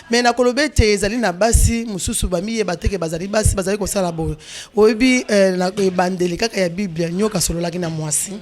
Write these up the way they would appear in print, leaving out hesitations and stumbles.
mais na kolobe te ezali na basi mususu bamiye bateke bazali basi bazali kosala boye oyebi na bandeli kaka ya Biblia nyoka sololaki na mwasi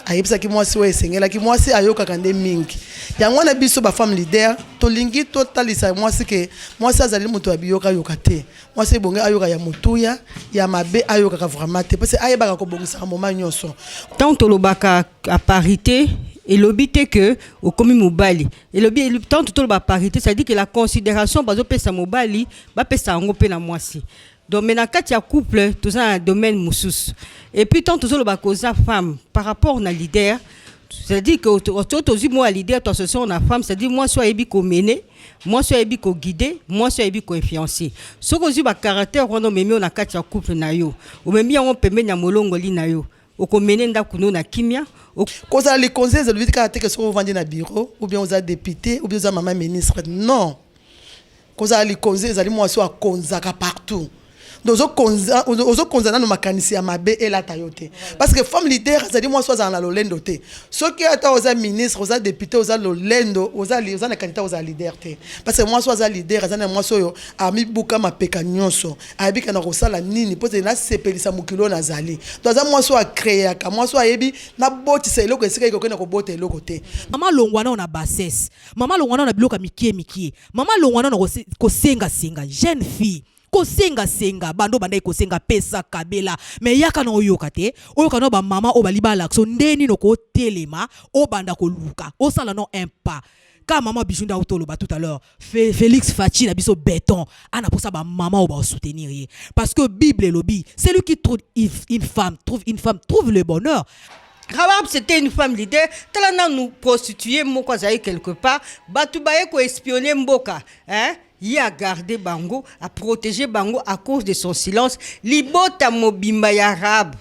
ayebisaki mwasi oyo esengelaki mwasi ayokaka nde mingi yango na biso ba femme leader tolingi totalisa mwasi ke mwasi azali moto ya biyoka yoka te mwasi bonge ayoka ya mutuya ya mabe ayoka vraiment te parce que ayebaka kobongisa moment nyonso tant tolobaka à parité et l'obité que au commis mobali et le tant tout la parité ça dit que la considération bazo pesa mobali ba pesa ngo pe na mwasi donc maintenant quand il y a couple tout ça un domaine moussous et puis tant tout le cause femme par rapport à leader c'est-à-dire que autour moi leader toi ce sont la femme c'est-à-dire moi soit ebi ko mener moi soit ebi ko guider moi soit ebi ko influencer ce que ba caractère on memi on a kati ya couple na yo o memi on pembe nya molongo li na yo o ko mener ndakuno na kimia cause les conseils de ka te que so vendre na bureau ou bien aux député ou bien aux maman ministre non cause les conseils ali moi soit konzaka partout donc aux konzana no makanisi ya mabe et la tayote parce que femme leader ça dit moi soit dans la lolendo te ceux qui ata aux ministres aux députés aux lolendo aux na candidat aux leader te parce que moi soit za leader za na moi soyo ami buka mapeka nyonso abika na kosala nini pote na sepelisa mukilo na zali donc za moi soit créer ka moi soit yebi na botisa eloko esika iko na ko bota eloko te mama longwana on a bassesse mama longwana on a biloka mikie mama longwana on ko senga jeune fille ko senga bando banda ko senga pesa kabela mais yaka na oyoka te oyoka no ba mama o bali ba lakso ndeni no ko telema o banda ko luka o sala no un pas ka mama bijunda utolo ba tout à l'heure Félix Fachi na biso béton ana pour ça ba mama o ba soutenir parce que Bible lobby c'est lui qui trouve une femme trouve le bonheur. Rabab c'était une femme leader talana nous prostituer moko zaï quelque part batu baye ko espionner mboka hein il a gardé bango à protéger bango à cause de son silence libota mobimba ya arabe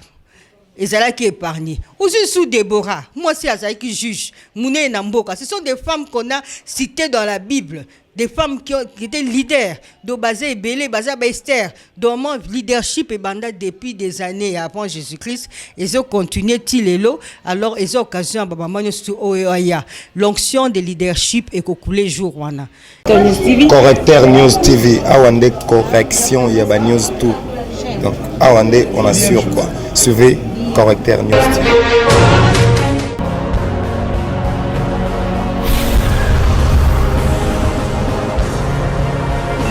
ezala qui épargné aussi sous Déborah moi c'est Azaï qui juge Mouné na mboka ce sont des femmes qu'on a citées dans la Bible des femmes qui étaient leaders de Bazé et Bélé, Bazé Esther, dont mon leadership est bandé depuis des années avant Jésus-Christ. Ils ont continué Tilelo, alors ils ont occasion à l'onction de leadership et coulé jour. Correcteur News TV, Awande correction, il y a News tout. Donc Awande, on assure quoi. Suivez Correcteur News TV.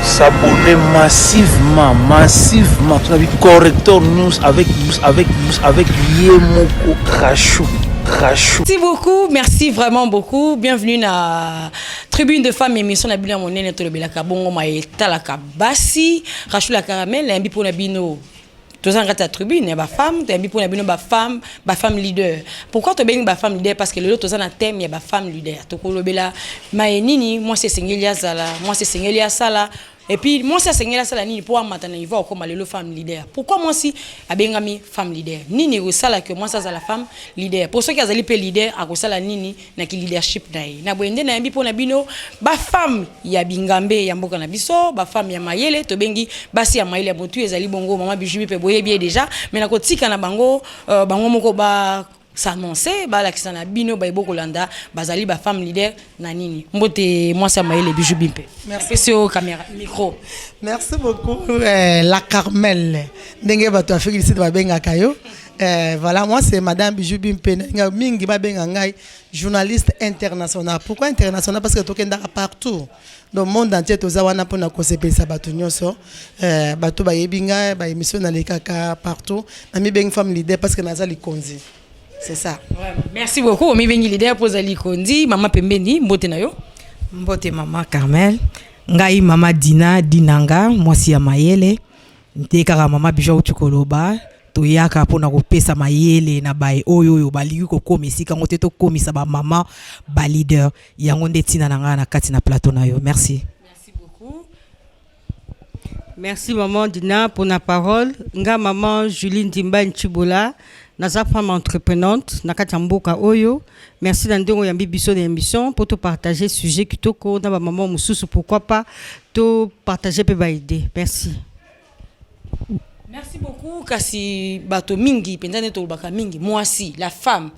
S'abonner massivement tu as vu Correcteur News avec Yemoko Krachou. Merci beaucoup, merci vraiment beaucoup. Bienvenue à Tribune de Femmes émission na bina monene to le belaka bongo maeta la kabasi Rachou la caramel un bipo na bino. Tous en gata tribune ya ba femme, tu bipo na bino ba femme leader. Pourquoi tu bengi ba femme leader parce que le tous en a thème ya ba femme leader. To ko lobela maenini moi c'est Sengelia Sala, moi c'est Sengelia Sala. Et puis moi c'est Sengelia Sala ni pour maintenant il va comme le femme leader. Pourquoi moi si abengami femme leader? Nini ko sala que moi ça la femme leader. Pour ceux qui azali pe leader a ko sala nini na ki leadership dai. Na boende na bipo na bino ba femme ya bingambe ya mboka na biso, ba femme ya mayele to bengi basi ya mayele ya motu ezali bongo mama bijubi pe boye bien déjà mais na ko tika na bango bango moko ba s'annoncer ba la kisana bino ba iboko landa bazali ba femme leader na nini mbote moi ça maïle bijou bimpe merci sur caméra micro merci beaucoup la Carmel ndenge bato afiki ici ba benga kayo voilà moi c'est madame bijou bimpe mingi ba benga ngai journaliste international. Pourquoi international? Parce que tokenda partout dans le monde entier toza wana pona kosepesa bato nyonso bato ba yebinga ba émission na les kaka partout na mi beng femme leader parce que nazali konzi. C'est ça. Ouais, merci beaucoup. Mi bengi leader pour Zali Kondi, maman Pembeni, mbote na yo. Mbote maman Carmel, ngai maman Dinanga, moi si ya mayele. Ntekaka maman Bijou Tukoloba, to yaka pona kopesa mayele na bae oyo baliki ko komisika ngote to komisa ba maman ba leader yango ndetina nanga na kati na plateau na yo. Merci. Merci beaucoup. Merci maman Dina pour la parole. Nga maman Juline Dimba Nchibola. Naza femme entreprenante nakati mboka oyo. Merci d'andongo yambi biso d'émission pour te partager sujet kitoko na ba maman mususu pourquoi pas te partager pe ba idée. Merci. Merci beaucoup kasi bato mingi pendane to baka mingi moi si la femme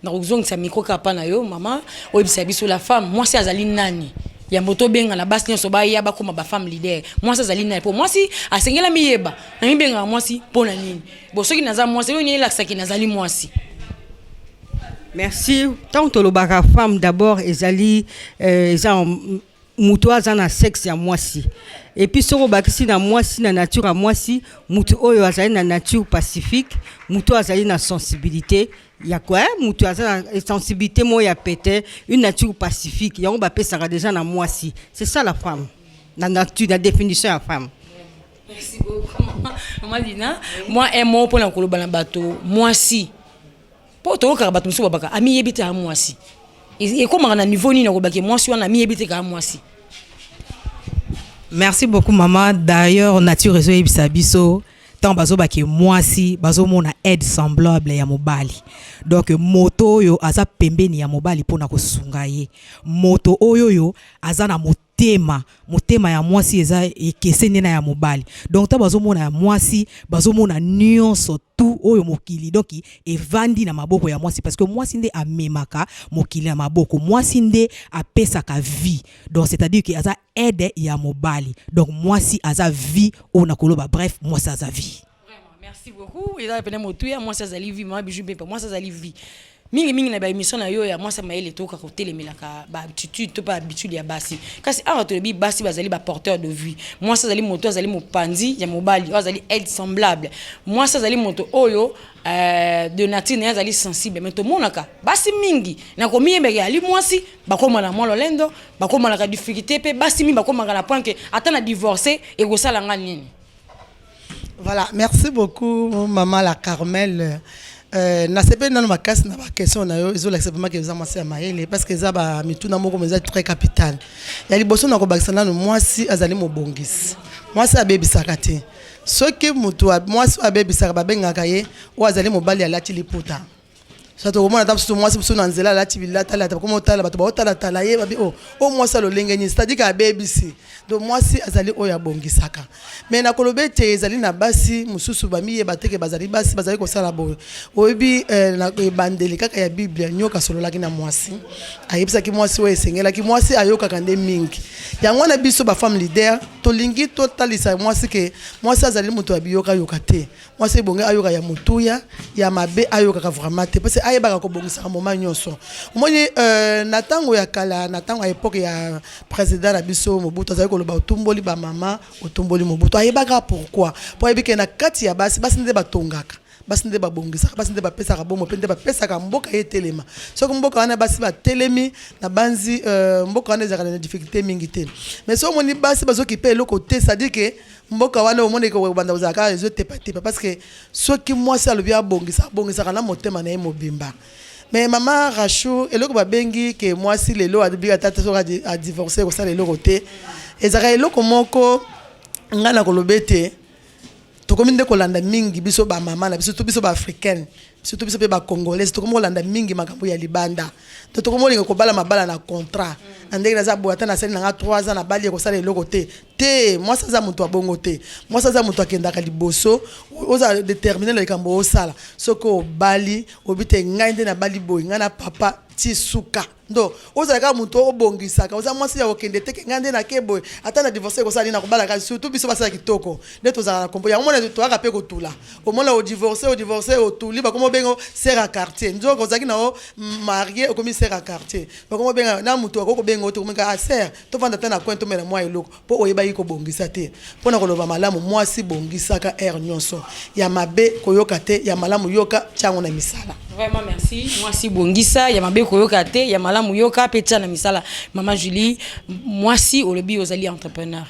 na rozong sa micro kapa na yo maman o bisa biso la femme moi si azali nani ya moto benga na basi nyonso ba yaba koma ba femme leader mwasi azali na po mwasi asengela miyeba na mibenga mwasi pona nini bo soki naza mwasi yo ni laksaki nazali mwasi. Merci. Tant que le femme d'abord, ezali mutu aza na sexe ya mwasi. Et puis soko bakisi na mwasi na nature ya mwasi, mutu oyo azali na nature pacifique, mutu azali na sensibilité. Ya quoi? Mutu aza na sensibilité mo ya pété, une nature pacifique. Yango ba pesaka déjà na mwasi. C'est ça la femme. La nature, la définition de la femme. Merci beaucoup. Maman Lina, moi un mot pour la koloba na bato, mwasi. Po to ka bato musu babaka, ami yebite a mwasi. Et comment on a niveau ni na kolobaki mwasi wana ami yebite ka mwasi. Merci beaucoup maman. D'ailleurs nature ezo yebisa biso tant bazo baki mwasi bazo mona aide semblable ya mobali. Donc moto yo aza pembeni ya mobali pona kosunga ye. Moto oyo yo aza na motema ya mwasi eza ekeseni na ya mobali. Donc ta bazo mona ya mwasi bazo mona nyonso tout oyo mokili donc evandi na maboko ya mwasi parce que mwasi nde amemaka mokili na maboko, mwasi nde apesaka vie. Donc c'est-à-dire que aza aide ya mobali. Donc mwasi aza vie ona koloba bref mwasi aza vie. Vraiment, merci beaucoup. Il a appelé motuya mwasi azali vie, moi bijou bepa mwasi azali vie. Mingi na ba émission na yo ya mwasi maele toka ko telemelaka ba attitude to ba habitude ya basi. Kasi a to bi basi bazali ba porteur de vie. Mwasi azali moto azali mopanzi ya mobali, azali aide semblable. Mwasi azali moto oyo de nature na azali sensible mais to monaka basi mingi na ko miyembeke ali mwasi bakoma na molo lendo bakoma na ka difficulté pe basi mingi bakoma na point que atana divorcer et ko sala ngani. Voilà, merci beaucoup maman la Carmel. Na sepe nanu makasi na ba question na yo ezola sepema ke za mwasi ya maele parce que za ba mituna moko meza très capital. Ya liboso na ko bakisa nanu mwasi azali mobongisi. Mwasi abebisaka te. Soki mutu mwasi abebisaka babengaka ye o azali mobali alati liputa. Sato komona tabusu mwasi busu na nzela alati bilata la tabuko motala bato ba otala tala ye babi o mwasi alolenge ni c'est-à-dire ka abebisi. Donc mwasi azali o ya bongisaka. Mais na kolobete ezali na basi mususu bamiye bateke bazali basi bazali ko sala boyo. Oyebi na bandeli kaka ya Biblia nyoka sololaki na mwasi. Ayebisa ki mwasi we esengela ki mwasi ayoka kande mingi. Yango na biso ba femme leader to lingi to talisa mwasi ke mwasi azali mutu abiyoka yoka te. Mwasi bonge ayoka ya mutuya ya mabe ayoka ka vraiment te parce que ayebaka ko bongisa moment nyonso. Omoni na tango ya kala na tango ya époque ya président na biso Mobutu azali ko loba otumboli ba mama otumboli Mobutu ayebaka pourquoi po ayebike na kati ya basi nde batongaka basi nde babongisaka basi nde bapesaka bomo pe nde bapesaka mboka etelema soko mboka wana basi batelemi na banzi mboka wana ezaka na difficulté mingi te mais so moni basi bazokipe eloko te c'est-à-dire que mboka wana omone ko banda uzaka ezo tepa parce que soki mwasi alobi abongisaka na motema na ye mobimba. Mais maman Rachou eloko babengi ke mwasi lelo adibika tata soka a divorcer ko sala eloko te ezaka eloko moko ngana kolobete tokomi nde kolanda mingi biso ba mama na biso to biso ba africaine surtout biso pe ba congolais tokomi kolanda mingi makambo ya libanda to tokomi linga ko bala mabala na contrat andeki naza boata na sali na 3 ans na bali ko sala eloko te moi ça za mutu abongo te moi ça za mutu akendaka liboso oza déterminer le kambo osala soko bali obite ngai nde na bali boy ngana papa tisuka ndo ozalaka mutu obongisaka oza mwasi ya okende teke ngande na kebo ata na divorcer ko sala na ko bala ka surtout biso basala kitoko nde tozala na kompo ya mona to aka pe ko tula omona o divorcer o tuli ba komo bengo sœur à quartier nzo ko zaki na o marié o komi sœur à quartier ba komo benga na mutu ko bengo to komenga a sœur to vanda tana kwento mena mwa eloko po oyeba yiko bongisa te pona ko loba malamu mwasi bongisaka nyonso ya mabe koyoka te ya malamu yoka chango na misala. Vraiment merci. Mwasi bongisa ya mabe koyoka te ya malamu yoka pecha na misala. Maman Julie, mwasi olobi ozali entrepreneur.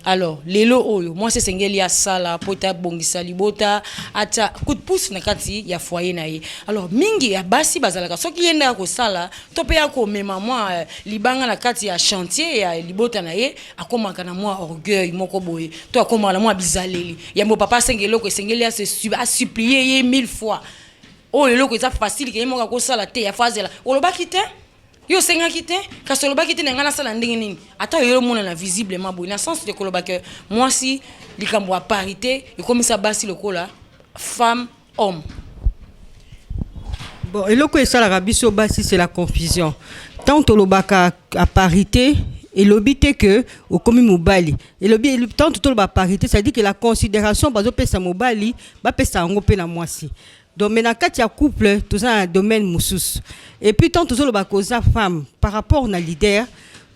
Alors, lelo oyo, mwasi sengeli ya sala pota bongisa libota ata coup de pouce na kati ya foyer na ye. Alors, mingi ya basi bazalaka soki yenda ko sala, to pe ya ko mema mwa libanga na kati ya chantier ya libota na ye, akomaka na mwa orgueil moko boye. To akomaka na mwa bizaleli. Ya mo papa sengelo ko sengeli ya se supplier ye 1000 fois. Oh le loko eza facile ke moka ko sala te ya fazela olobaki te yo senga kite kasi olobaki te ngana sala ndenge nini ata yo mona na visiblement boy na sens de kolobaka mwasi likambo a parité et comme ça basi lokola femme homme. Bon eloko esala biso basi c'est la confusion tant olobaka à parité Et l'obité que au commis mobali et le temps tout la parité, ça dit que la considération par exemple sa mobali ba pesa ngo pe na mwasi. Donc maintenant quand il y a couple tout ça un domaine moussous. Et puis tant tout le ba cause femme par rapport na leader,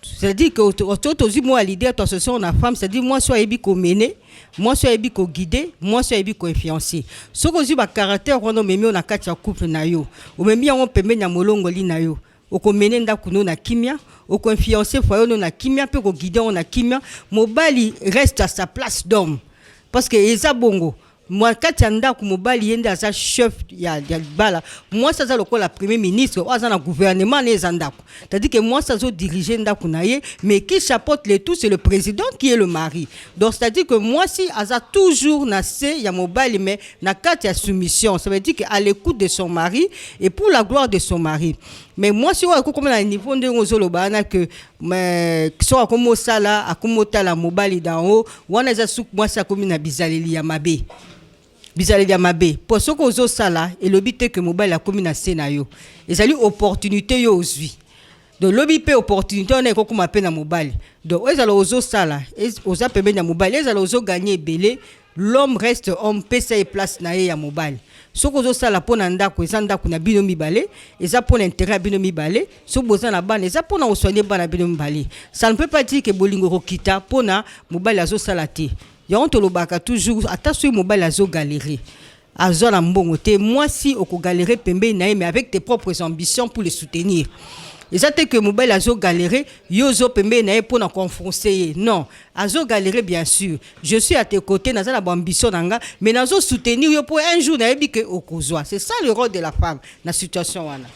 c'est-à-dire que autour moi leader toi ce sont la femme, c'est-à-dire moi soit ebi ko mener, moi soit ebi ko guider, moi soit ebi ko influencer. Ce que ba caractère on memi on a quand il y a couple na yo. O memi on peut mena molongo li na yo. Oko mene ndaku no na kimia, oko influencer foyer no na kimia, pe ko guider on na kimia, mobali reste à sa place d'homme. Parce que eza bongo. Moi quand yanda ku mobali yenda sa chef ya bala. Moi ça za lokola premier ministre, ou za na gouvernement ne zandaku. C'est-à-dire que moi ça zo diriger ndaku na ye, mais qui chapeaute le tout c'est le président qui est le mari. Donc c'est-à-dire que moi si aza toujours na se ya mobali mais na kati ya soumission, ça veut dire que à l'écoute de son mari et pour la gloire de son mari. Mais moi si on comme na niveau de ngozolo bana que mais soit comme ça là akomota la mobali dans haut, wana za souk moi ça comme na bizaleli ya mabe. Bizaleli ya mabe. Pour ce qu'on zo sala et l'obité que mobile a commis na scénario. Et ça lui opportunité yo ozui. Donc l'obité opportunité on est comme appel na mobile. Donc eux alors ozo sala, aux appels na mobile, eux alors ozo gagner belé. L'homme reste homme pesa et place na ya mobile. Ce qu'on zo sala pour nanda ko ezanda ko na bino mibale, eza pour l'intérêt bino mibale, so boza na bana eza pour na soigner bana bino mibale. Ça ne peut pas dire que bolingo ko kita pour na mobile azo sala te. Yon to lobaka toujours attention mobile azo galérer. Azo na mbongo te moi si oko galérer pembe na mais avec tes propres ambitions pour les soutenir. Et ça que mobile azo galérer yozo pembe na pour na confronter. Non, azo galérer bien sûr. Je suis à tes côtés dans la ambition nanga mais nazo soutenir yo pour un jour na yebi que okozwa. C'est ça le rôle de la femme dans situation wana.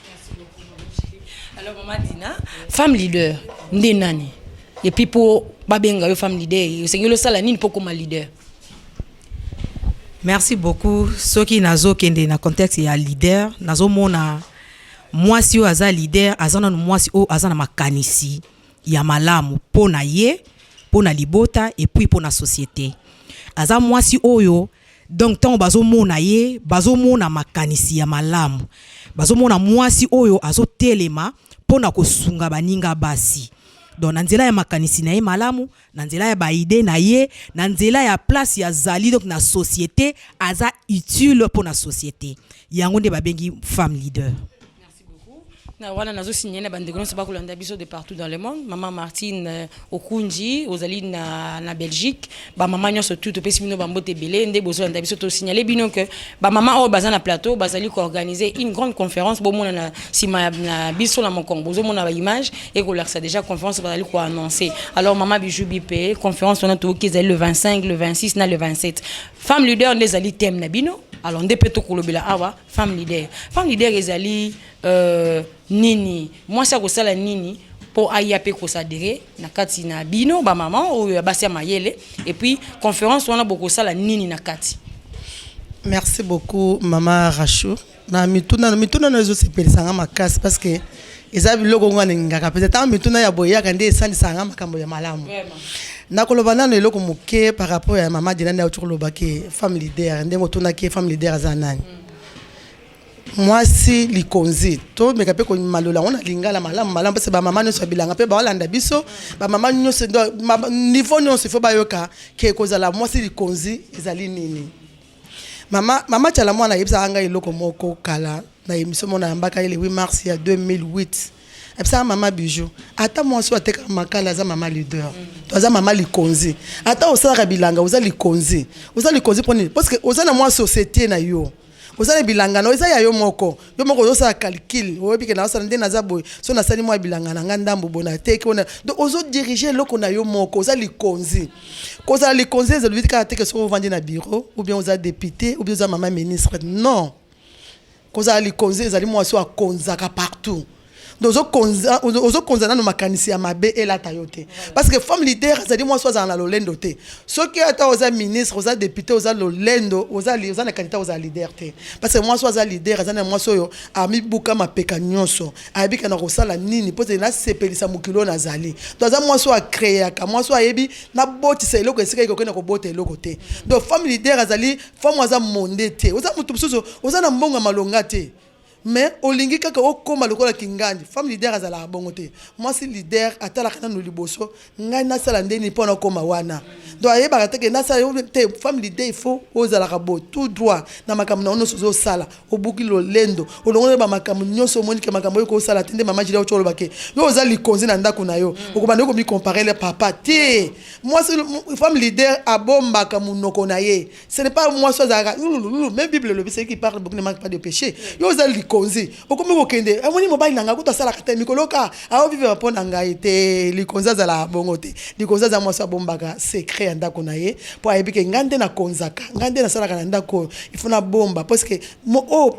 Alors maman Dina, femme leader, ndenani. Et puis pour babenga yo femme leader, c'est le sala nini pour comme leader. Merci beaucoup. Ce qui nazo kende na contexte ya leader, nazo mona moi si o aza leader, azana moi si o azana makanisi ya malamu pona ye, pona libota et puis pona société. Aza moi si oyo donc tant bazo mona ye, bazo mona makanisi ya malamu. Bazo mona moi si oyo azo telema pona kosunga baninga basi. Donc na nzela ya makanisi na ye malamu, na nzela ya baide na ye, na nzela ya place ya zali donc na société aza utile pour na société. Yango nde babengi femme leader. Na wana nazo signer na bande gros ba kolanda biso de partout dans le monde. Maman Martine Okunji ozali na Belgique, ba maman nyonso tout to pesi bino bambote belé nde bozo landa biso to signaler bino que ba maman o baza na plateau bazali ko organiser une grande conférence bo mona na sima na biso na mokongo bozo mona ba image et ko ça déjà conférence bazali ko annoncer. Alors maman Bijou Bipé conférence on a tout qui est le 25, le 26 na le 27. Femme leader les ali thème na bino. Alors nde peto kolobela awa femme leader ezali nini moi ça ko sala nini pour ayape ko sadere na kati na bino ba maman ou basi mayele et puis conférence on a beaucoup sala nini na kati. Merci beaucoup maman Rachou. Na mituna na zo sepelisa makasi parce que ezabi loko ngwana ngaka peut-être mituna ya boya kande esali sanga makambo ya malamu. Vraiment. Na koloba nano eloko moke par rapport à maman Dina na otoloba ke femme leader ndengo tuna ke femme leader azanani. Moi si likonzi to me kape ko malola on a lingala malamu parce que ba maman nyonso bilanga pe ba olanda biso ba maman nyonso niveau nyonso faut ba yoka ke kozala moi si likonzi ezali nini. Mama chala mwana yebisa anga eloko moko kala na émission mona mbaka le 8 mars ya 2008. Epsa maman Bijou ata moi so ateka makala za maman leader to za maman likonzi ata osala bilanga oza likonzi poni parce que osana moi société na yo osana bilanga na oza ya yo moko oza calcul oyebi ke na osana ndena za boy so na sali moi bilanga na ngandambo bona teke ona donc ozo diriger loko na yo moko oza likonzi koza likonzi ça veut dire que teke so vandi na bureau ou bien oza député ou bien oza maman ministre non koza likonzi ezali moi so akonzaka partout. Donc ozo konzana no makanisi ya mabe elata yote parce que femme leader ça dit moi soit dans la lolendo te ce qui ata oza ministre oza député oza lolendo oza na candidat oza leader te parce que moi soit za leader azana moi soyo ami buka mapeka nyonso abika na kosala nini pote na sepelisa mukilo na zali donc za moi soit créer ka moi soit yebi na boti sa eloko esika iko na ko bota eloko te donc femme leader azali femme oza monde te oza mutu susu oza na mbonga malonga te mais olingi kaka okoma lokola kingandi femme leader azala bongo te mwasi leader atalaka nanu liboso ngai nasala ndeni mpona okoma wana donc ayebaka teke nasala te femme leader il faut ozalaka bo tout droit na makambo na nyonso ozosala obuki lolendo olongoli bamakambo nyonso omoni ke makambo oyo kosala te nde mama jili otyolo bake yo oza likonzi na ndako na yo okobanda okomi comparer le papa te mwasi femme leader abombaka munoko na ye ce n'est pas mwasi azalaka même bible le c'est qui parle beaucoup ne manque pas de péché yo oza likonzi okomi kokende amoni mobali nanga kuta sala kata mikoloka awo vivre mpona ngai te likonzi azala bongo te likonzi aza mwasi abombaka secret ya ndako na ye po ayebi ke ngande na konzaka ngande na salaka na ndako il faut na bomba parce que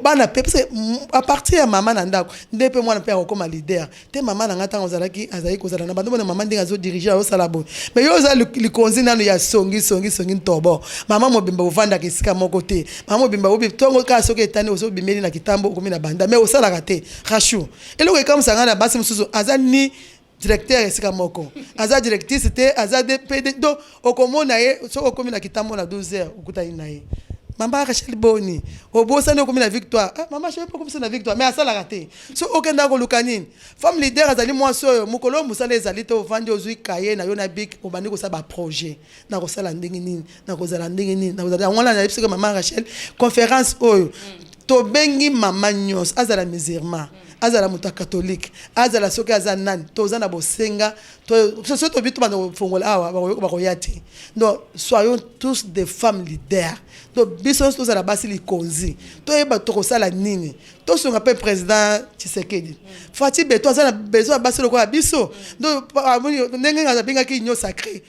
bana pe parce que à partir ya mama na ndako nde pe mwana pe akokoma leader te mama na ngata ozalaki azali kozala na bando na mama ndinga zo diriger au sala bon mais yo oza likonzi nanu ya songi ntobo mama mobimba ovanda kisika moko te mama mobimba obi tongo ka soki etani ozo bimeli na kitambo okomi na banda mais osalaka te rashu eloko ekamwisanga na basi mosusu aza ni directeur esika moko aza directrice te aza DPD do okomona ye soki okomi na kitambo na 12h okutani na ye mama Rachel Boni obosani okomi na victoire mama je peux komisa na victoire mais asalaka te so okenda koluka nini femme leader azali mwasi oyo mokolo mosala ezali te ovandi ozwi kaye na yo na bik obandi kosala baprojet na kosala ndenge nini na kozala ndenge nini na kozala yango wana nayebi soki mama Rachel conférence oyo tobengi mama nyonso azala musulman azala moto catholique azala soki aza nani toza na bosenga so tobi to bana fongola awa bakoya te donc soyons tous des femmes leaders donc biso tozala basi likonzi toyeba tokosala nini tosonga pe président Tshisekedi Fati Beto azala besoin basi lokola biso donc ndenge ngazabengaki union sacrée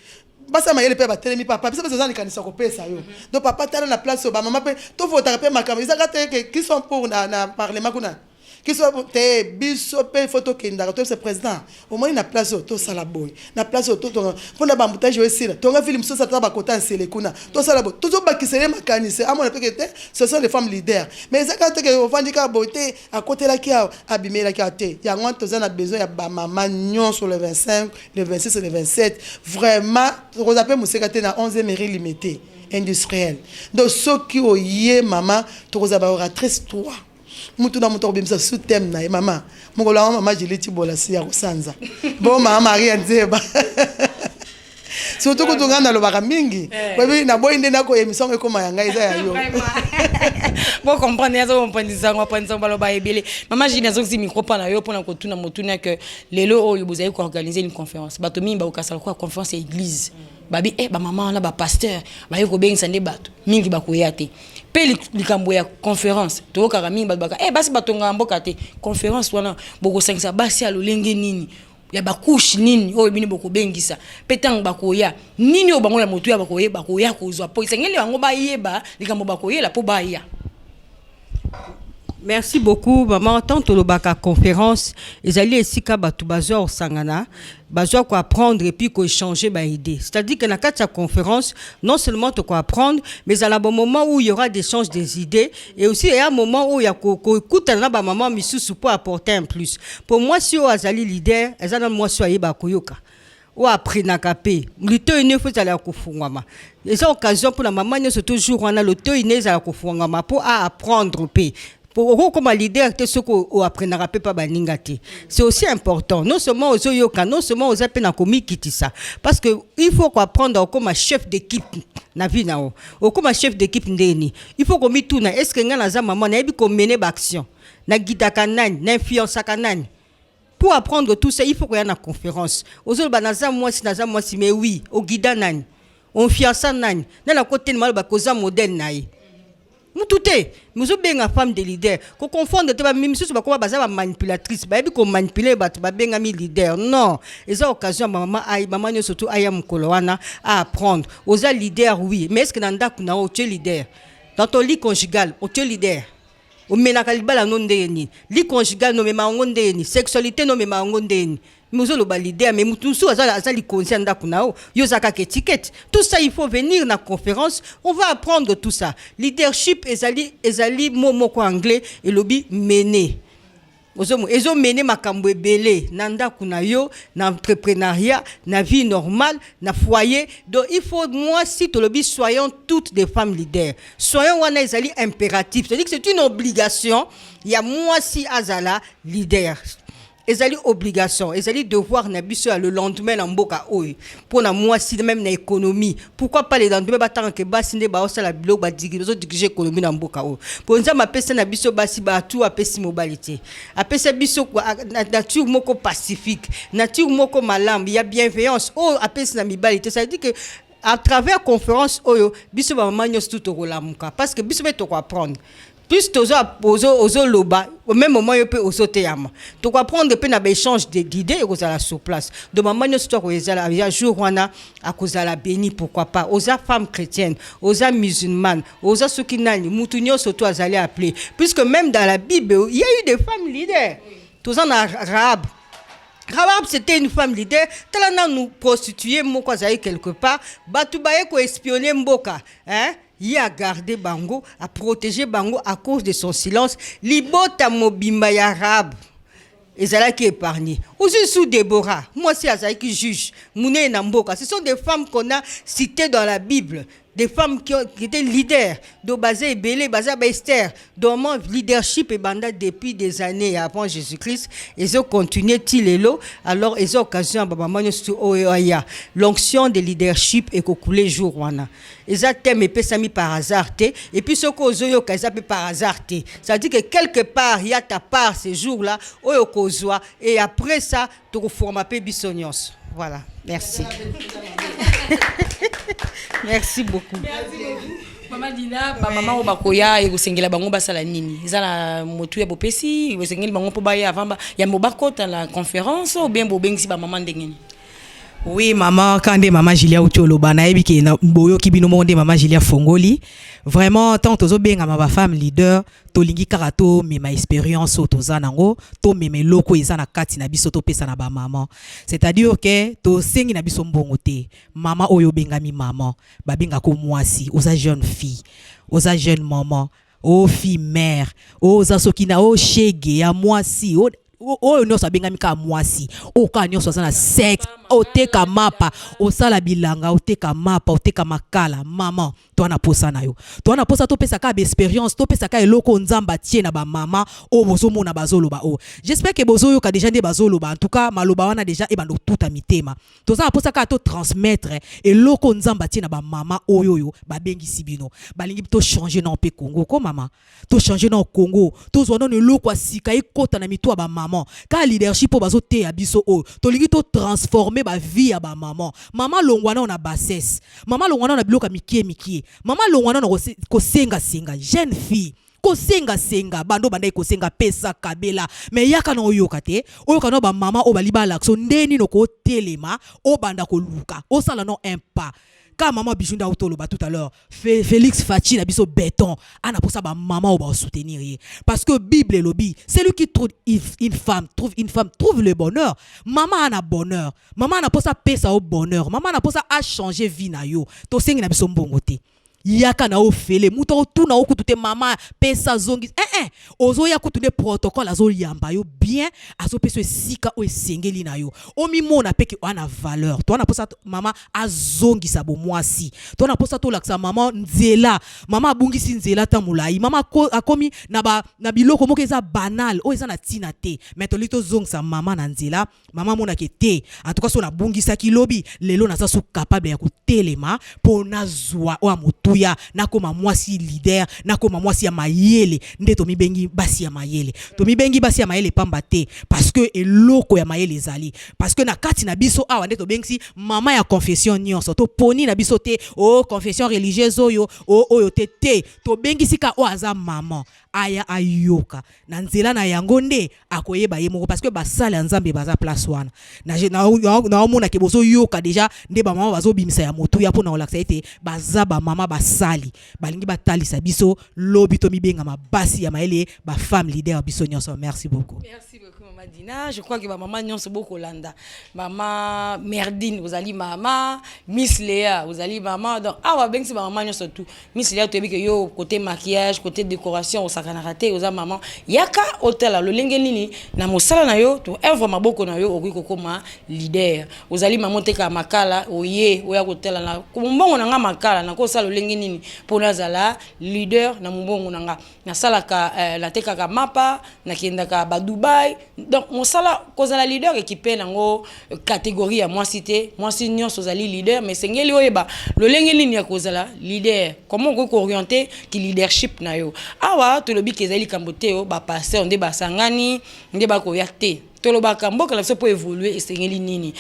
basa mayele pe batelemi papa biso besoin ni kanisa ko pesa yo donc papa tala na place ba mama pe to votaka pe makambo izaka te qui sont pour na parlement kuna qui soit te biso pe photo kenda to ce président au moins na place to sala boy na place to pona ba mbutage wesila to nga film so sa ba kota nsele kuna to sala boy to ba kisele makanise amona pe que ce sont les femmes leaders mais ça quand que ofandika beauté à côté là qui a abimé qui a te ya ngwa to na besoin ya ba maman nyon sur le 25 le 26 et le 27 vraiment on appelle musekate na 11e mairie limitée industrielle donc ceux qui oye maman to za ba oratrice 3 mutu na mutu obimisa sous thème na mama mukolo mama jiliti bola si ya kusanza bo mama Maria Nzeba surtout kutunga na lobaka mingi babi na boy ndena ko émission ekoma yanga iza ya yo bon comprendre yazo kompandisa ngwa pandisa baloba ebele mama jina zo si micro pa na yo pona ko tuna motuna que lelo oyo bozali ko organiser une conférence bato mimba okasala ko conférence église babi ba maman la ba pasteur ba yoko bengisa nde bato mingi bakoya te pe likambo ya conférence to kaka mingi bato baka basi batonga mboka te conférence wana boko sangisa basi alolenge nini ya bakushi nini oyo bini boko bengisa petang bakoya nini obangola motu ya bakoya kozwa po isengeli bango bayeba likambo bakoyela po baya. Merci beaucoup, maman. Tant que le bac à conférence, ils allaient ici qu'à Batoubazo au Sangana, Bazo quoi apprendre et puis quoi échanger bah idée. C'est-à-dire que dans la conférence, non seulement tu quoi apprendre, mais à un bon moment où il y aura des échanges des idées et aussi il y a un moment où il y a quoi écoute là bah maman Missou pour apporter un plus. Pour moi si au Azali leader, Azali moi soyez bah koyoka. Ou après na kapé luto ine faut aller kufungama et c'est occasion pour la maman ne toujours on a le to ine za kufungama pour apprendre pe pour comme leader te ce ko après na kapé pas baninga te c'est aussi important non seulement aux yoka non seulement aux appels na komi kitisa parce que il faut apprendre comme chef d'équipe na vie na o comme chef d'équipe ndeni il faut komi tuna est-ce que ngana za maman na ebi ko mener ba action na gidaka nani na influence kanani. Pour apprendre tout ça, il faut qu'il y ait une conférence. Aux autres, mais oui, au guida nani, on fiança nani, dans la côté de mal, bakoza modèle nai. Nous tout est, nous sommes bien une femme de leader. Qu'on confonde, même si c'est pas manipulatrice, bah qu'on manipule, bah bien ami leader. Non, et ça occasion, maman surtout ayam koloana à apprendre. Aux leader, oui, mais est-ce que dans le on tu es leader? Dans ton lit conjugal, on tu es leader. O menaka libala no ndeni li conjugal no mema ngondeni sexualité no mema ngondeni muzo lo balidé mais mutusu azali conscient ndakunao yo zaka étiquette tout ça il faut venir na conférence on va apprendre tout ça leadership ezali momo ko anglais et lobby mener Ezo mené makambo ebele nanda kuna yo na entrepreneuriat na vie normale na foyer. Donc il faut moi si to lobi soyons toutes des femmes leaders. Soyons wana ezali impératif. C'est-à-dire que c'est une obligation. Il y a moi si azala leader. Ezali obligation, ezali devoir na biso le lendemain na mboka oyo. Pour na moi si même na économie. Pourquoi pas les lendemain ba tant que basi nde ba osala biloko ba diriger économie na mboka oyo. Pour nza ma pesa na biso basi ba tout apesi mobilité. Apesa biso nature moko pacifique, nature moko malambe, il y a bienveillance. Oh apesi na mibalité, ça veut dire que à travers conférence oyo biso ba maman nyos tout okolamuka parce que biso be to apprendre. Plus ozo loba au même moment yo peut ozo teyama to apprendre pe na ba échange d'idées et kozala sur place de maman nyos to kozala ya jour wana akozala béni pourquoi pas aux femmes chrétiennes aux musulmanes aux soki nani mutu nyos to azali appelé puisque même dans la Bible il y a eu des femmes leaders tous en arabe. Rahab c'était une femme leader. Talana nous prostituer moko azali quelque part. Batu baye ko espionner mboka, hein? Il a gardé bango, a protégé bango à cause de son silence. Libota mobimba ya Rahab. Ezala qui épargné. Aussi sous Déborah. Moi c'est Azaï qui juge. Mouné Namboka. Ce sont des femmes qu'on a citées dans la Bible. Des femmes qui étaient leaders, de Bazé et Bélé, Bazé Esther, dont mon leadership est banda depuis des années avant Jésus-Christ. Ils ont continué Tilelo, alors ils ont occasion à l'onction de leadership et coulé jour wana. Ils ont thème et par hasard et puis ce qu'on a par hasard. Ça veut dire que quelque part il y a ta part ces jours-là, et après ça tu reformes un peu bisognos. Voilà, merci. Merci beaucoup. Maman Dina, maman obakoya et gosengela bango basala nini. Ezala motu ya bopesi, gosengela bango po baya avant ya mobakota la conférence ou bien bobengisi ba maman ndengeni. Oui, maman, quand des maman Julia Outoloba, na ebi ki na boyo kibino monde maman Julia Fongoli. Vraiment, tant tozo benga ma femme leader, to lingi karato mais ma expérience otoza nango, to meme loko eza na kati na biso to pesa na ba maman. C'est-à-dire que to sengi na biso mbongo te. Maman oyo benga mi maman, ba benga ko mwasi, oza jeune fille, oza jeune maman, o fille mère, oza sokina o shege ya mwasi, o no sabenga mika mwasi, o ka nyo na sexe, o teka mapa, o sala bilanga, o teka mapa, o teka makala, maman, to na posa na yo. To na posa to pesa ka expérience, to pesa ka eloko nzamba tie na ba mama, o bozo mona bazolo ba o. J'espère que bozo yo ka déjà de bazolo ba, en tout cas maloba wana déjà e bando tout amitema. To za posa ka to transmettre eloko nzamba tie na ba mama oyoyo, ba bengi sibino. Ba lingi to changer na pe Congo ko mama. To changer na Congo, to zo non eloko asika e kota na mitu ba mama. Ka leadership po bazo te abiso o. To lingi to transformer ba vie ya ba maman. Maman longwana na bassesse. Maman longwana na biloka mikie. Maman longwana na ko senga jeune fille. Ko senga bando banda ko senga pesa kabela mais yaka na oyoka te oyoka no ba mama o baliba l'action ndeni no ko telema o banda ko luka o sala no impa. Quand maman Bijunda Outoloba tout à l'heure, Félix Fachi na biso béton, ana pour ça ba maman va soutenir parce que Bible et lobby, c'est lui qui trouve une femme trouve le bonheur. Maman a na bonheur. Maman na pour ça pesa au bonheur. Maman na pour ça a changer vie na yo. To sengi na biso mbongote. Yaka na ofele muto tout na okutute mama pesa zongi ozo ya kutune protocole azo yamba yo bien azo peso sika o esengeli na yo o mi mona peke ana valeur to na posa mama azongi sabo mwasi to na posa to laksa mama nzela mama abungisi nzela ta mulai mama akomi na biloko moko eza banal o eza na tina te mais to lito zongsa mama na nzela mama mona ke te en tout cas so na bungisa kilobi lelo na sa capable ya kutelema pona zwa o amoto ya nakoma mwasi leader nakoma mwasi ya mayele ndeto mibengi basi ya mayele to mibengi basi ya mayele pamba te parce que eloko ya mayele ezali parce que na kati na biso awa ndeto bengisi mama ya confession nyonso to poni na biso te o confession religieuse oyo te to bengisi ka o aza mama aya ayoka na nzela na yango nde akoyeba ye moko parce que basala nzambe baza place wana na omona ke bozo yoka déjà nde ba mama bazo bimisa ya motu ya pona olaksa ete baza ba mama basali balingi batalisa biso lobi to mibenga mabasi ya maele ba femme leader biso nyonso. Merci beaucoup. Merci beaucoup maman. Maman Dina, je crois que ma maman nyonso beaucoup landa. Maman Merdine, vous allez maman, Miss Léa, vous allez maman. Donc ah ben c'est maman nyonso tout. Miss Léa tu as vu que yo côté maquillage, côté décoration, au sakana raté, aux maman. Yaka hôtel le lengenini na mosala na yo, to œuvre maboko na yo okiko koma leader. Vous allez maman te ka makala, oye, oya hôtel na. Kumbongo na nga makala na ko sala le lengenini pour nazala leader na mbongo na nga. Na sala ka la teka ka mapa, na kenda ka ba Dubai. Donc mon sala kozala leader équipé nango catégorie ya moi cité moi senior sozali leader mais sengeli oyeba le lengeli ni ya kozala leader comment ko orienter ki leadership na yo awa to lobi kezali kambote o ba passer nde ba sangani nde ba ko yakte to loba kamboka la so po évoluer sengeli nini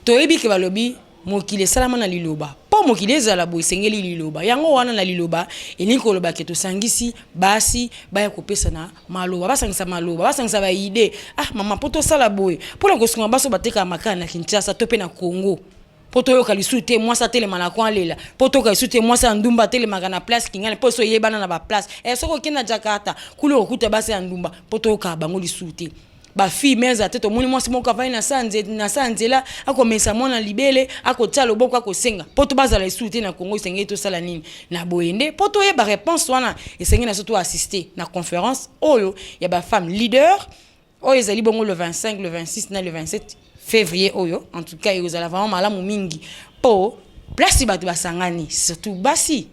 to yebi ke ba lobi mokile salama na liloba po mokile ezala boy sengeli liloba yango wana na liloba elingi koloba ke tosangisi basi baya kopesa na maloba basangisa maloba basangisa ba idée ah mama poto sala boy pona kosunga baso bateka makana na Kinshasa to pe na Congo poto yo kalisute moi sa tele malakwa lela poto kalisute moi sa ndumba tele magana place kingana poso yebana na ba place soko kina Jakarta kulo okuta basi ya ndumba poto yo ka bango lisute ba fille meza teto moni mwasi moko avani na sanzela akomesa mona libele akotia loboko akosenga poto bazala esute na Congo isenge to sala nini na boyende poto ye ba réponse wana esenge na surtout assister na conférence oyo ya ba femme leader oyo ezali bongo le 25 le 26 na le 27 février oyo en tout cas ils allont vraiment malamu mingi po place bato basangani surtout basi.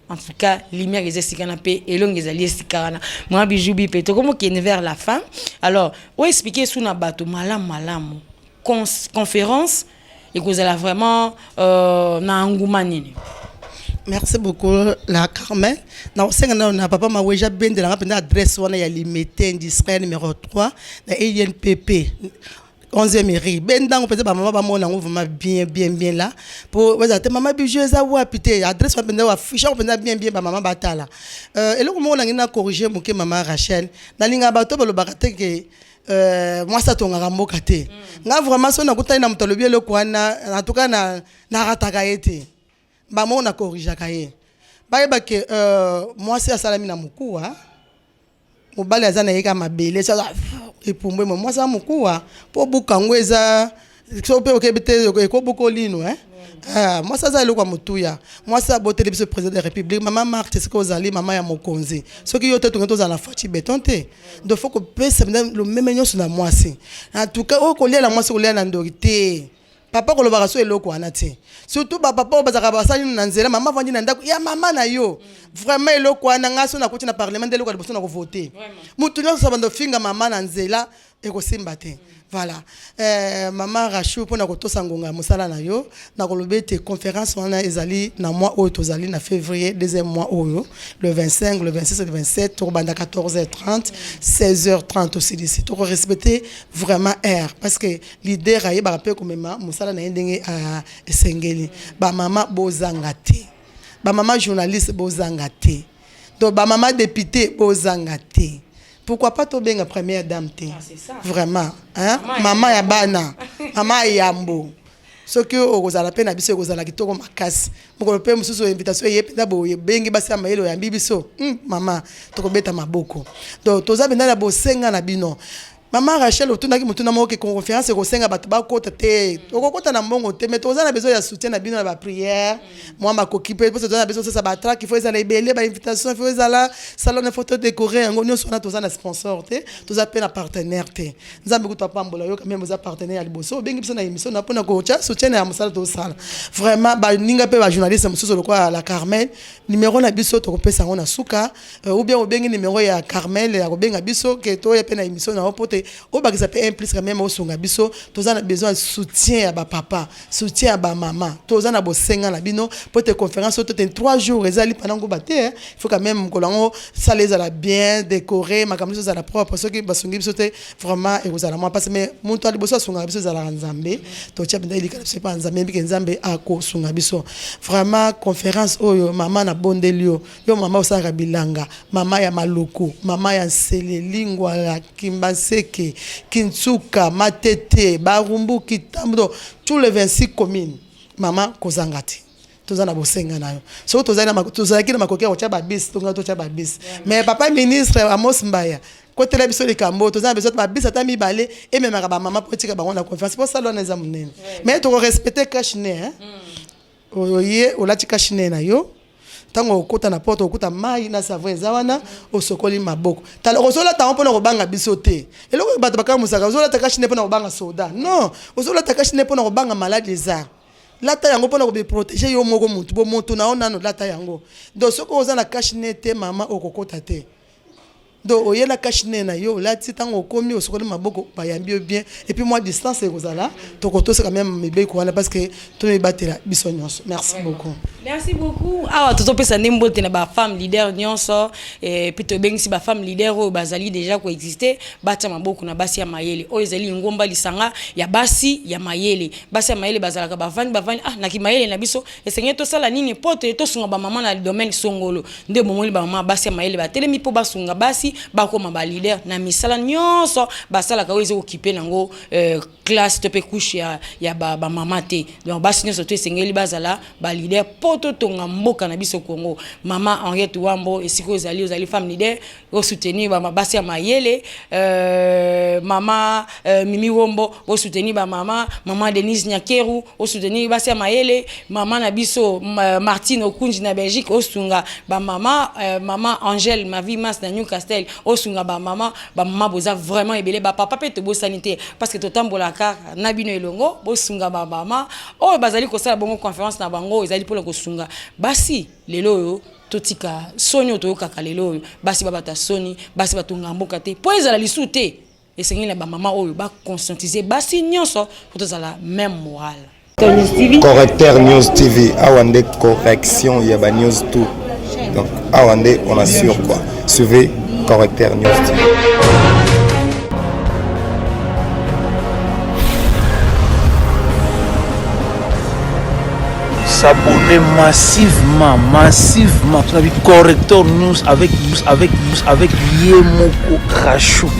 En tout cas, lumière est estikana pe et longue est alliée estikana. Moi bijoubi pe to comme qui est vers la fin. Alors, on expliquer sous na bato malam conférence et que vous allez vraiment na nguma nini. Merci beaucoup la Carmen. Na senga na papa ma weja ben de la penda adresse wana ya limité indiscret numéro 3 na INPP. 11e mairie bendango peut-être ba maman ba mona vraiment bien là pour vous ate maman bijou eza wapi te adresse penda wa fiche penda bien ba maman batala eloko mo na ngina corriger moke maman Rachel na linga bato ba lo bakate ke moi ça tonga mboka te nga vraiment so na kutana na mutolobi eloko wana en tout cas na rataka ete ba mo na corriger kaye ba yeba ke moi c'est salami na mukuwa mobali azana yeka mabele ça epumbe moi ça mukuwa po bukango eza so pe okebete ko bukolino moi ça za eloko mutuya moi ça boté le président de la République maman Marthe ce que ozali maman ya mokonzi ce qui yote to za na fati betonte donc faut que pesa le même nyo sur na moi si en tout cas o kolia la moi so kolia na ndorité papa kolobaka so eloko wana te surtout ba papa bazaka basali na nzela mama vandi na ndako ya mama na yo vraiment eloko wana ngaso na kuti na parlement de eloko liboso na ko voter mutu nyo so bando finga mama na nzela ekosimba te voilà maman Rachou pour na kotosa ngonga musala na yo na kolobete conférence wana ezali na mois oyo tozali na février deuxième mois oyo le 25 le 26 et le 27 to banda 14h30 16h30 aussi d'ici to respecter vraiment air parce que leader aye ba rappel comme musala na ndenge esengeli ba mama bozanga te ba mama journaliste bozanga te donc ba mama député bozanga te. Pourquoi pas tomber en première dame te? Vraiment, hein? Maman ya bana, maman yambo. Ce que ozala pe na biso ozala kitoko makasi. Moko pe mususu invitation yepe na boye bengi basi ya mayelo ya bibiso. Maman, tokobeta maboko. Donc toza benda na bosenga na bino. Maman Rachel otuna ki mutuna moke conférence ko senga bato ba kota te. Okokota na mbongo te mais toza na besoin ya soutien na bino na ba prière. Moi ma kokipe parce que toza na besoin ça ba track il faut ezala ebele ba invitation il faut ezala salon de photo décoré ngo nyo sona toza na sponsor te. Toza pe na partenaire te. Nzambe ko pambola yo quand même oza partenaire ya liboso bengi biso na émission na pona ko cha soutien ya musala to sala. Vraiment ba ninga pe ba journaliste mususu lokwa la Carmel numéro na biso to ko pesa ngo na suka ou bien obengi numéro ya Carmel ya ko benga biso ke to ya pe na émission na opote au bas ça peut impliquer même au songa biso tous on a besoin de soutien à ba papa soutien à ba maman tous on a besoin na bino pour te conférence tout en 3 jours ezali pendant go baté il faut quand même que l'on ça les a bien décoré ma comme ça la propre parce que ba songi biso te vraiment et vous allez moi parce mais mon toi liboso songa biso za la nzambe to tia benda ilika c'est pas nzambe bi nzambe ako songa biso vraiment conférence oyo maman na bondelio yo maman osanga bilanga maman ya maloko maman ya selelingwa la kimbase Kintsuka, Matete, Barumbu, Kitambo, tous les 26 communes. Maman Kozangati. toza na bosenga nayo so tozalaki na makoki ya kotia babisi tonga totia babisi mais papa ministre Amos Mbaya kotela biso likambo toza na besoin babisi ata mibale ememaka bamama po tika bango na confiance po sala wana eza monene mais toko respecter cache-nez oye olati cache-nez na yo tango okota na porte okuta mai na savon eza wana osokoli maboko tala ozolata mpona kobanga biso te eloko bato bakamusaka ozolata cache-nez mpona kobanga soda non ozolata cache-nez mpona kobanga malade eza lata yango mpona koprotéger yo moko mutu bo moto na onano lata yango donc soki oza na cache-nez te mama okokota te donc oye la cache-nez na yo lati tango okomi osokoli maboko bayambi yo bien et puis moi distance ekozala tokotosa quand même mibeko wana parce que tomibatela biso nyonso merci beaucoup. Merci beaucoup. Ah, tout pesa ndembo te na ba femme leader nyonso et puis to bengisi ba femme leader o bazali déjà ko exister batia maboko na basi ya mayele o ezali ngomba lisanga ya basi ya mayele bazalaka bavandi ah na ki mayele na biso esenye to sala nini pote to sunga ba mama na domaine songolo nde momoli ba mama basi ya mayele batelemi po basunga basi bakoma ba leader na misala nyonso basala ka wezo okipe nango classe to pe couche ya ba mama te donc basi nyonso to esengeli bazala ba leader poto tonga mboka na biso Congo mama Henriette Wambo esiko ozali femme leader o soutenir ba basi ya mayele mama Mimi Wombo o soutenir ba mama Denise Nyakeru o soutenir basi ya mayele mama na biso Martine Okunji na Belgique o sunga ba mama Angèle ma vie mas na Newcastle o sunga ba mama boza vraiment ebele ba papa pe to bo sanité parce que totambola ka na bino elongo bo sunga ba mama o bazali ko sala bongo conférence na bango ezali pour le kosunga basi lelo yo totika sonyo to kaka lelo basi babata soni basi batunga mboka te po ezala lisute esengela ba mama oyo ba conscientiser basi nyonso pour tozala même morale. Correcteur News TV awande correction ya ba news tout donc awande on assure quoi suivez Correcteur News TV. S'abonner massivement. Tu as vu Correcteur News avec Yemoko Rachou.